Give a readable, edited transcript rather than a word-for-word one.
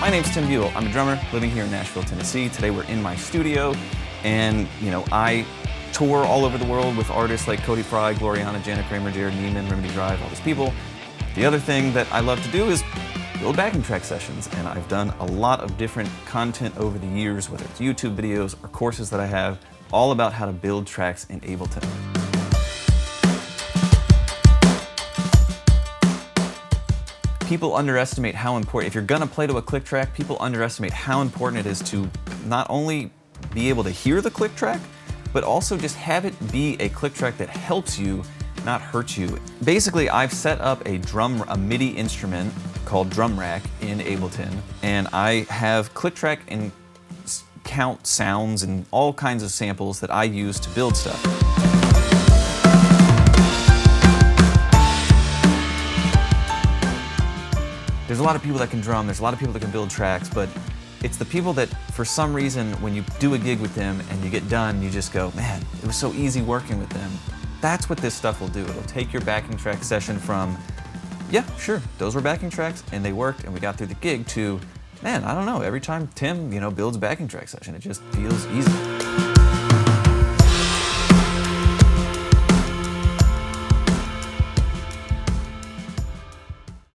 My name's Tim Buell. I'm a drummer living here in Nashville, Tennessee. Today we're in my studio, and I tour all over the world with artists like Cody Fry, Gloriana, Janet Kramer, Jared Neiman, Remedy Drive, all these people. The other thing that I love to do is build backing track sessions, and I've done a lot of different content over the years, whether it's YouTube videos or courses that I have, all about how to build tracks in Ableton. People underestimate how important, if you're gonna play to a click track, people underestimate how important it is to not only be able to hear the click track, but also just have it be a click track that helps you, not hurts you. Basically, I've set up a MIDI instrument called Drum Rack in Ableton, and I have click track and count sounds and all kinds of samples that I use to build stuff. There's a lot of people that can drum, there's a lot of people that can build tracks, but it's the people that, for some reason, when you do a gig with them and you get done, you just go, man, it was so easy working with them. That's what this stuff will do. It'll take your backing track session from, yeah, sure, those were backing tracks and they worked and we got through the gig, to, man, I don't know, every time Tim, builds a backing track session, it just feels easy.